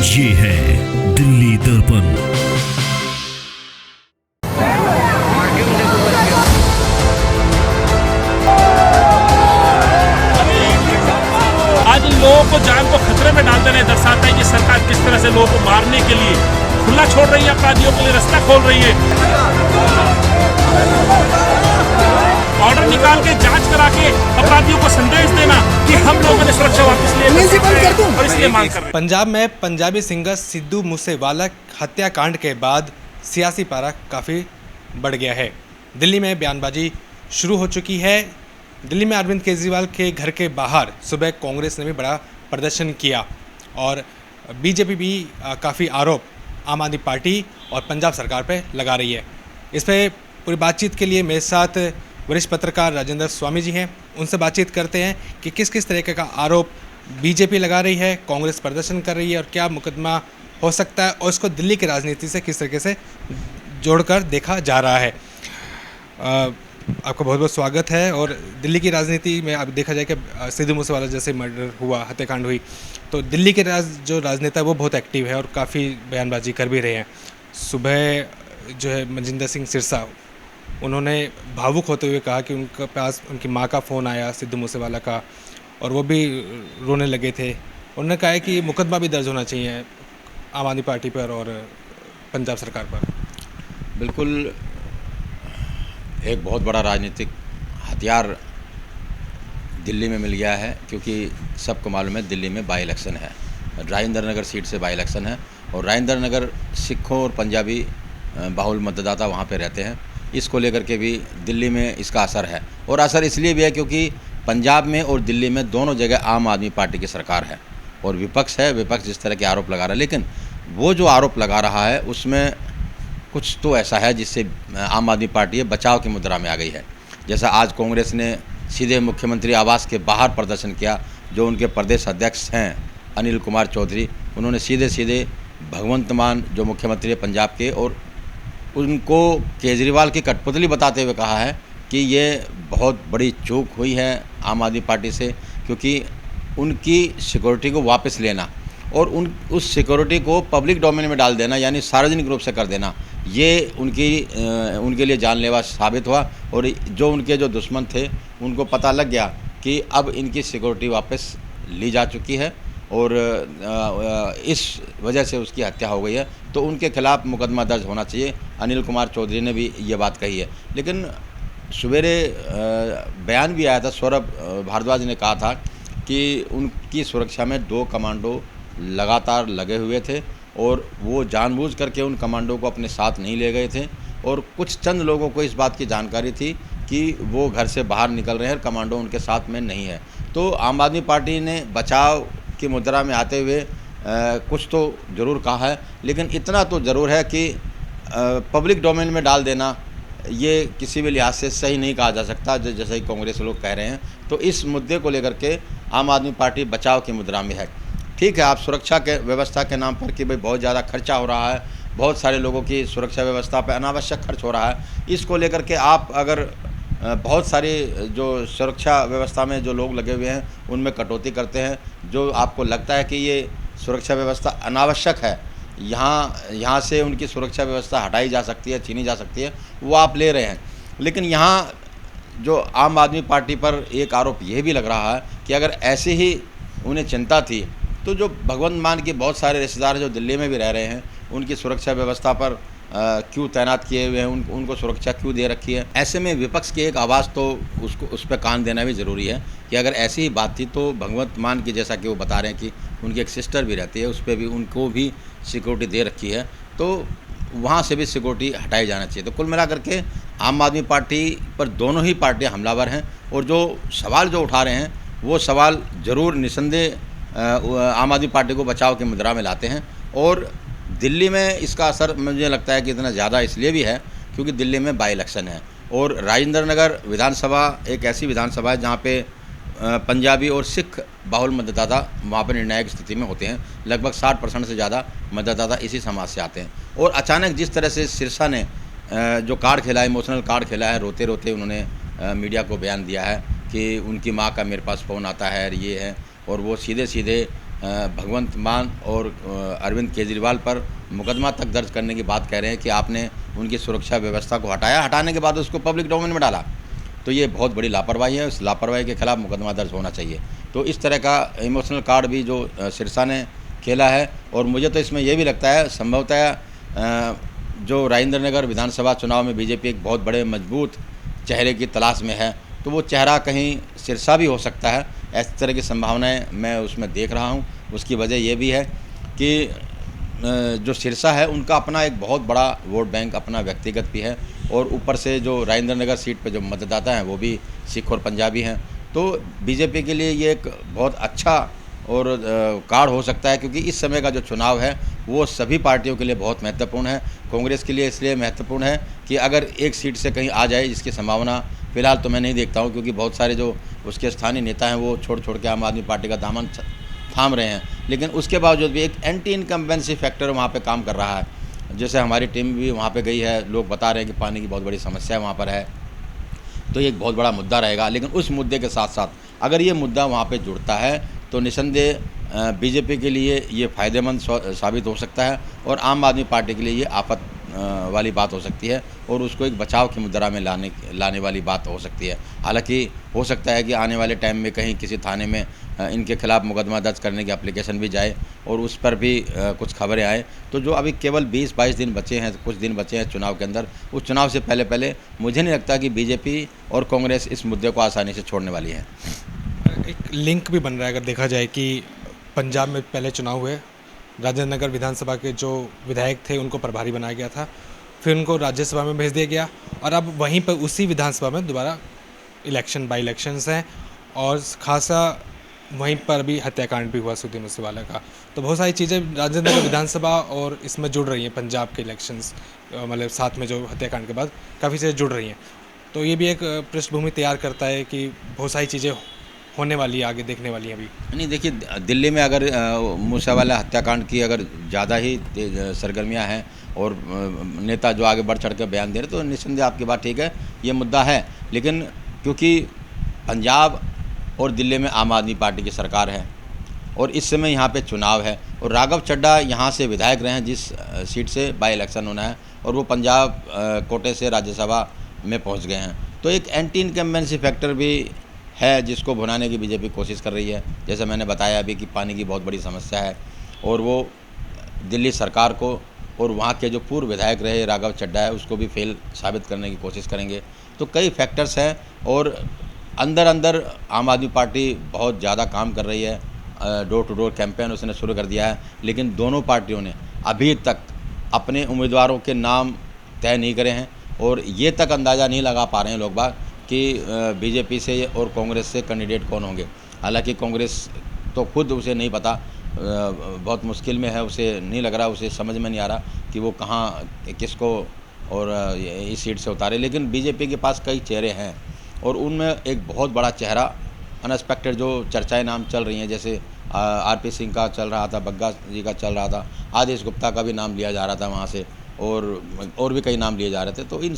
ये है दिल्ली दर्पण। आज लोगों को जान को खतरे में डाल देने दर्शाता है कि सरकार किस तरह से लोगों को मारने के लिए खुला छोड़ रही है, अपराधियों के लिए रास्ता खोल रही है। ऑर्डर निकाल के जांच करा के अपराधियों को संदेश देना कि हम लोगों ने सुरक्षा वापस लिए और इसलिए मांग कर रहे हैं। पंजाब में पंजाबी सिंगर सिद्धू मूसेवाला हत्याकांड के बाद सियासी पारा काफ़ी बढ़ गया है। दिल्ली में बयानबाजी शुरू हो चुकी है। दिल्ली में अरविंद केजरीवाल के घर के बाहर सुबह कांग्रेस ने भी बड़ा प्रदर्शन किया और बीजेपी भी काफ़ी आरोप आम आदमी पार्टी और पंजाब सरकार पे लगा रही है। इस पर पूरी बातचीत के लिए मेरे साथ वरिष्ठ पत्रकार राजेंद्र स्वामी जी हैं। उनसे बातचीत करते हैं कि किस किस तरीके का आरोप बीजेपी लगा रही है, कांग्रेस प्रदर्शन कर रही है और क्या मुकदमा हो सकता है और इसको दिल्ली की राजनीति से किस तरीके से जोड़कर देखा जा रहा है। आपका बहुत बहुत स्वागत है। और दिल्ली की राजनीति में अब देखा जाए कि सिद्धू मूसेवाला जैसे मर्डर हुआ, हत्याकांड हुई, तो दिल्ली के जो राजनेता है वो बहुत एक्टिव है और काफ़ी बयानबाजी कर भी रहे हैं। सुबह जो है मनजिंदर सिंह सिरसा, उन्होंने भावुक होते हुए कहा कि उनके पास उनकी माँ का फ़ोन आया सिद्धू मूसेवाला का और वो भी रोने लगे थे। उन्होंने कहा है कि मुकदमा भी दर्ज होना चाहिए आम आदमी पार्टी पर और पंजाब सरकार पर। बिल्कुल, एक बहुत बड़ा राजनीतिक हथियार दिल्ली में मिल गया है, क्योंकि सबको मालूम है दिल्ली में बाई इलेक्शन है। राजेंद्र नगर सीट से बाई इलेक्शन है और राजेंद्र नगर सिखों और पंजाबी बाहुल मतदाता वहाँ पे रहते हैं। इसको लेकर के भी दिल्ली में इसका असर है और असर इसलिए भी है क्योंकि पंजाब में और दिल्ली में दोनों जगह आम आदमी पार्टी की सरकार है और विपक्ष है। विपक्ष जिस तरह के आरोप लगा रहा है, लेकिन वो जो आरोप लगा रहा है उसमें कुछ तो ऐसा है जिससे आम आदमी पार्टी बचाव की मुद्रा में आ गई है। जैसा आज कांग्रेस ने सीधे मुख्यमंत्री आवास के बाहर प्रदर्शन किया, जो उनके प्रदेश अध्यक्ष हैं अनिल कुमार चौधरी, उन्होंने सीधे सीधे भगवंत मान जो मुख्यमंत्री है पंजाब के, और उनको केजरीवाल की कठपुतली बताते हुए कहा है कि ये बहुत बड़ी चूक हुई है आम आदमी पार्टी से, क्योंकि उनकी सिक्योरिटी को वापस लेना और उस सिक्योरिटी को पब्लिक डोमेन में डाल देना, यानी सार्वजनिक रूप से कर देना, ये उनके लिए जानलेवा साबित हुआ। और जो उनके जो दुश्मन थे उनको पता लग गया कि अब इनकी सिक्योरिटी वापस ली जा चुकी है और इस वजह से उसकी हत्या हो गई है, तो उनके खिलाफ मुकदमा दर्ज होना चाहिए। अनिल कुमार चौधरी ने भी ये बात कही है। लेकिन सवेरे बयान भी आया था, सौरभ भारद्वाज ने कहा था कि उनकी सुरक्षा में 2 कमांडो लगातार लगे हुए थे और वो जानबूझ करके उन कमांडो को अपने साथ नहीं ले गए थे और कुछ चंद लोगों को इस बात की जानकारी थी कि वो घर से बाहर निकल रहे हैं, कमांडो उनके साथ में नहीं है। तो आम आदमी पार्टी ने बचाव की मुद्रा में आते हुए कुछ तो ज़रूर कहा है, लेकिन इतना तो ज़रूर है कि पब्लिक डोमेन में डाल देना ये किसी भी लिहाज से सही नहीं कहा जा सकता, जैसे ही कांग्रेस लोग कह रहे हैं। तो इस मुद्दे को लेकर के आम आदमी पार्टी बचाव की मुद्रा में है। ठीक है, आप सुरक्षा के व्यवस्था के नाम पर कि भाई बहुत ज़्यादा खर्चा हो रहा है, बहुत सारे लोगों की सुरक्षा व्यवस्था पर अनावश्यक खर्च हो रहा है, इसको लेकर के आप अगर बहुत सारी जो सुरक्षा व्यवस्था में जो लोग लगे हुए हैं उनमें कटौती करते हैं, जो आपको लगता है कि ये सुरक्षा व्यवस्था अनावश्यक है, यहाँ से उनकी सुरक्षा व्यवस्था हटाई जा सकती है, छीनी जा सकती है, वो आप ले रहे हैं। लेकिन यहाँ जो आम आदमी पार्टी पर एक आरोप ये भी लग रहा है कि अगर ऐसे ही उन्हें चिंता थी तो जो भगवंत मान के बहुत सारे रिश्तेदार जो दिल्ली में भी रह रहे हैं उनकी सुरक्षा व्यवस्था पर क्यों तैनात किए हुए हैं, उनको सुरक्षा क्यों दे रखी है। ऐसे में विपक्ष की एक आवाज़ तो उस पर कान देना भी ज़रूरी है कि अगर ऐसी ही बात थी तो भगवंत मान की, जैसा कि वो बता रहे हैं कि उनकी एक सिस्टर भी रहती है, उस पर भी उनको भी सिक्योरिटी दे रखी है, तो वहाँ से भी सिक्योरिटी हटाई जाना चाहिए। तो कुल मिलाकर के आम आदमी पार्टी पर दोनों ही पार्टियाँ हमलावर हैं और जो सवाल जो उठा रहे हैं वो सवाल ज़रूर निसंदेह आम आदमी पार्टी को बचाव की मुद्रा में लाते हैं। और दिल्ली में इसका असर मुझे लगता है कि इतना ज़्यादा इसलिए भी है क्योंकि दिल्ली में बाई इलेक्शन है और राजेंद्र नगर विधानसभा एक ऐसी विधानसभा है जहाँ पे पंजाबी और सिख बाहुल मतदाता वहाँ पर निर्णायक स्थिति में होते हैं। लगभग 60% से ज़्यादा मतदाता इसी समाज से आते हैं। और अचानक जिस तरह से सिरसा ने जो कार्ड खेला है, इमोशनल कार्ड खेला है, रोते रोते उन्होंने मीडिया को बयान दिया है कि उनकी माँ का मेरे पास फ़ोन आता है, ये है, और वो सीधे सीधे भगवंत मान और अरविंद केजरीवाल पर मुकदमा तक दर्ज करने की बात कह रहे हैं कि आपने उनकी सुरक्षा व्यवस्था को हटाने के बाद उसको पब्लिक डोमेन में डाला, तो ये बहुत बड़ी लापरवाही है। उस लापरवाही के खिलाफ मुकदमा दर्ज होना चाहिए। तो इस तरह का इमोशनल कार्ड भी जो सिरसा ने खेला है, और मुझे तो इसमें यह भी लगता है संभवतः जो राजेंद्र नगर विधानसभा चुनाव में बीजेपी एक बहुत बड़े मजबूत चेहरे की तलाश में है, तो वो चेहरा कहीं सिरसा भी हो सकता है। इस तरह की संभावनाएं मैं उसमें देख रहा हूं। उसकी वजह ये भी है कि जो सिरसा है उनका अपना एक बहुत बड़ा वोट बैंक अपना व्यक्तिगत भी है, और ऊपर से जो राजेंद्र नगर सीट पे जो मतदाता हैं वो भी सिख और पंजाबी हैं। तो बीजेपी के लिए ये एक बहुत अच्छा और कार्ड हो सकता है, क्योंकि इस समय का जो चुनाव है वो सभी पार्टियों के लिए बहुत महत्वपूर्ण है। कांग्रेस के लिए इसलिए महत्वपूर्ण है कि अगर एक सीट से कहीं आ जाए, जिसकी संभावना फ़िलहाल तो मैं नहीं देखता हूँ, क्योंकि बहुत सारे जो उसके स्थानीय नेता हैं वो छोड़ के आम आदमी पार्टी का दामन थाम रहे हैं, लेकिन उसके बावजूद भी एक एंटी इनकम्बेंसी फैक्टर वहाँ पे काम कर रहा है। जैसे हमारी टीम भी वहाँ पे गई है, लोग बता रहे हैं कि पानी की बहुत बड़ी समस्या वहाँ पर है, तो ये एक बहुत बड़ा मुद्दा रहेगा। लेकिन उस मुद्दे के साथ साथ अगर ये मुद्दा वहाँ पे जुड़ता है तो निसंदेह बीजेपी के लिए ये फ़ायदेमंद साबित हो सकता है, और आम आदमी पार्टी के लिए ये आफत वाली बात हो सकती है, और उसको एक बचाव की मुद्रा में लाने वाली बात हो सकती है। हालांकि हो सकता है कि आने वाले टाइम में कहीं किसी थाने में इनके खिलाफ मुकदमा दर्ज करने की एप्लीकेशन भी जाए, और उस पर भी कुछ खबरें आए। तो जो अभी केवल 20-22 दिन बचे हैं, कुछ दिन बचे हैं चुनाव के अंदर, उस चुनाव से पहले मुझे नहीं लगता कि बीजेपी और कांग्रेस इस मुद्दे को आसानी से छोड़ने वाली है। एक लिंक भी बन रहा है अगर देखा जाए कि पंजाब में पहले चुनाव हुए, राजेंद्र नगर विधानसभा के जो विधायक थे उनको प्रभारी बनाया गया था, फिर उनको राज्यसभा में भेज दिया गया, और अब वहीं पर उसी विधानसभा में दोबारा बाई इलेक्शंस हैं, और खासा वहीं पर भी हत्याकांड भी हुआ सिद्धू मूसेवाला का। तो बहुत सारी चीज़ें राजेंद्र नगर विधानसभा और इसमें जुड़ रही हैं, पंजाब के इलेक्शंस मतलब साथ में जो हत्याकांड के बाद काफ़ी चीज़ें जुड़ रही हैं। तो ये भी एक पृष्ठभूमि तैयार करता है कि बहुत सारी चीज़ें होने वाली है, आगे देखने वाली है अभी। नहीं, देखिए, दिल्ली में अगर मूसेवाला हत्याकांड की अगर ज़्यादा ही सरगर्मियाँ हैं और नेता जो आगे बढ़ चढ़ कर बयान दे रहे, तो निस्संदेह आपकी बात ठीक है, ये मुद्दा है। लेकिन क्योंकि पंजाब और दिल्ली में आम आदमी पार्टी की सरकार है, और इस समय यहाँ पे चुनाव है, और राघव चड्ढा यहाँ से विधायक रहे हैं जिस सीट से बाई इलेक्शन होना है, और वो पंजाब कोटे से राज्यसभा में पहुँच गए हैं। तो एक एंटी इनकम्बेंसी फैक्टर भी है जिसको भुनाने की बीजेपी कोशिश कर रही है। जैसे मैंने बताया अभी कि पानी की बहुत बड़ी समस्या है, और वो दिल्ली सरकार को और वहाँ के जो पूर्व विधायक रहे राघव चड्ढा है उसको भी फेल साबित करने की कोशिश करेंगे। तो कई फैक्टर्स हैं, और अंदर आम आदमी पार्टी बहुत ज़्यादा काम कर रही है। डोर टू डोर कैंपेन उसने शुरू कर दिया है, लेकिन दोनों पार्टियों ने अभी तक अपने उम्मीदवारों के नाम तय नहीं करे हैं, और ये तक अंदाज़ा नहीं लगा पा रहे हैं लोग बाग कि बीजेपी से और कांग्रेस से कैंडिडेट कौन होंगे। हालांकि कांग्रेस तो खुद उसे नहीं पता, बहुत मुश्किल में है, उसे नहीं लग रहा, उसे समझ में नहीं आ रहा कि वो कहाँ किसको और इस सीट से उतारे। लेकिन बीजेपी के पास कई चेहरे हैं, और उनमें एक बहुत बड़ा चेहरा अनएक्सपेक्टेड जो चर्चाएं नाम चल रही हैं, जैसे आरपी सिंह का चल रहा था, बग्गा जी का चल रहा था, आदेश गुप्ता का भी नाम लिया जा रहा था वहाँ से, और भी कई नाम लिए जा रहे थे। तो इन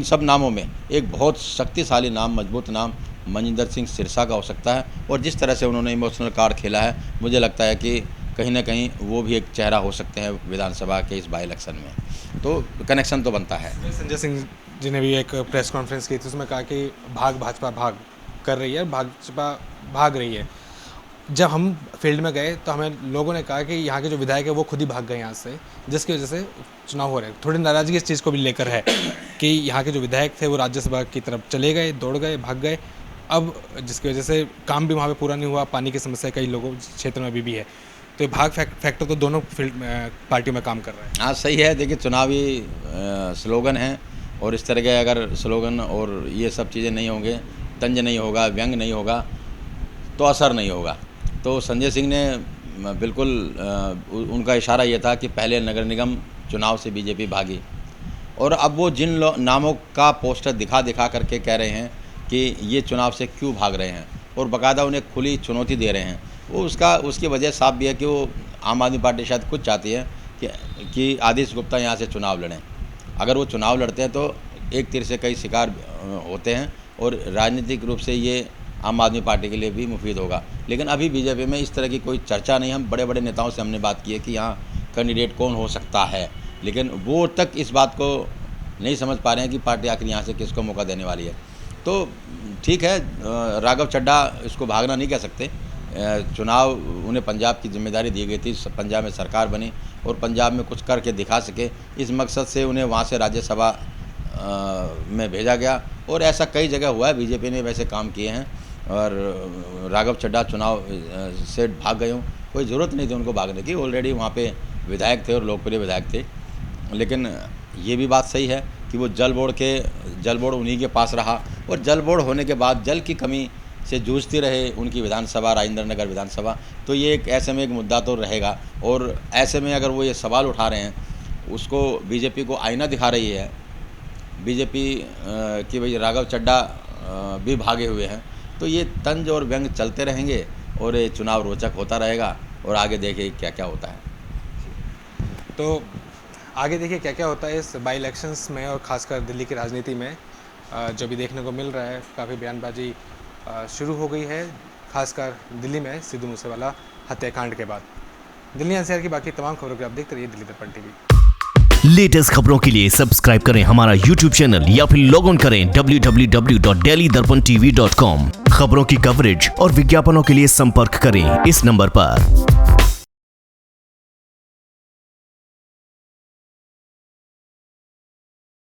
सब नामों में एक बहुत शक्तिशाली नाम, मजबूत नाम मनजिंदर सिंह सिरसा का हो सकता है, और जिस तरह से उन्होंने इमोशनल कार्ड खेला है, मुझे लगता है कि कहीं ना कहीं वो भी एक चेहरा हो सकते हैं विधानसभा के इस बाई इलेक्शन में। तो कनेक्शन तो बनता है। संजय सिंह जी ने भी एक प्रेस कॉन्फ्रेंस की थी, उसमें कहा कि भाजपा भाग कर रही है, भाजपा भाग रही है। जब हम फील्ड में गए तो हमें लोगों ने कहा कि यहाँ के जो विधायक है वो खुद ही भाग गए यहाँ से, जिसकी वजह से चुनाव हो रहे हैं। थोड़ी नाराज़गी इस चीज़ को भी लेकर है कि यहाँ के जो विधायक थे वो राज्यसभा की तरफ चले गए, दौड़ गए, भाग गए, अब जिसकी वजह से काम भी वहाँ पे पूरा नहीं हुआ। पानी की समस्या कई लोगों क्षेत्र में अभी भी है, तो ये भाग फैक्टर तो दोनों फील्ड में पार्टियों में काम कर रहा है। हाँ, सही है। देखिए, चुनावी स्लोगन हैं, और इस तरह के अगर स्लोगन और ये सब चीज़ें नहीं होंगे, तंज नहीं होगा, व्यंग नहीं होगा, तो असर नहीं होगा। तो संजय सिंह ने बिल्कुल उनका इशारा ये था कि पहले नगर निगम चुनाव से बीजेपी भागी, और अब वो जिन नामों का पोस्टर दिखा करके कह रहे हैं कि ये चुनाव से क्यों भाग रहे हैं, और बाकायदा उन्हें खुली चुनौती दे रहे हैं, वो उसकी वजह साफ भी है कि वो आम आदमी पार्टी शायद खुद चाहती है कि आदेश गुप्ता यहाँ से चुनाव लड़ें। अगर वो चुनाव लड़ते हैं तो एक तीर से कई शिकार होते हैं, और राजनीतिक रूप से ये आम आदमी पार्टी के लिए भी मुफीद होगा। लेकिन अभी बीजेपी में इस तरह की कोई चर्चा नहीं। हम बड़े बड़े नेताओं से हमने बात की है कि यहाँ कैंडिडेट कौन हो सकता है, लेकिन वो तक इस बात को नहीं समझ पा रहे हैं कि पार्टी आखिर यहाँ से किसको मौका देने वाली है। तो ठीक है, राघव चड्ढा इसको भागना नहीं कह सकते। चुनाव उन्हें पंजाब की जिम्मेदारी दी गई थी, पंजाब में सरकार बनी और पंजाब में कुछ करके दिखा सके, इस मकसद से उन्हें वहाँ से राज्यसभा में भेजा गया। और ऐसा कई जगह हुआ है, बीजेपी ने वैसे काम किए हैं और राघव चड्ढा चुनाव से भाग गए हों, कोई ज़रूरत नहीं थी उनको भागने की। ऑलरेडी वहाँ पे विधायक थे और लोकप्रिय विधायक थे। लेकिन ये भी बात सही है कि वो जल बोर्ड उन्हीं के पास रहा और जल बोर्ड होने के बाद जल की कमी से जूझती रहे उनकी विधानसभा, राजेंद्र नगर विधानसभा। तो ये ऐसे में एक मुद्दा तो रहेगा। और ऐसे में अगर वो ये सवाल उठा रहे हैं, उसको बीजेपी को आईना दिखा रही है बीजेपी कि भाई राघव चड्ढा भी भागे हुए हैं, तो ये तंज और व्यंग चलते रहेंगे और ये चुनाव रोचक होता रहेगा। और आगे देखिए क्या क्या होता है। तो आगे देखिए क्या क्या होता है इस बाई इलेक्शंस में, और ख़ासकर दिल्ली की राजनीति में जो भी देखने को मिल रहा है। काफ़ी बयानबाजी शुरू हो गई है, खासकर दिल्ली में सिद्धू मूसेवाला हत्याकांड के बाद। दिल्ली एनसीआर की बाकी तमाम खबरों के आप देखते रहिए दिल्ली दर्पण टीवी। लेटेस्ट खबरों के लिए सब्सक्राइब करें हमारा यूट्यूब चैनल या फिर लॉग ऑन करें www.delhidarpantv.com। खबरों की कवरेज और विज्ञापनों के लिए संपर्क करें इस नंबर पर।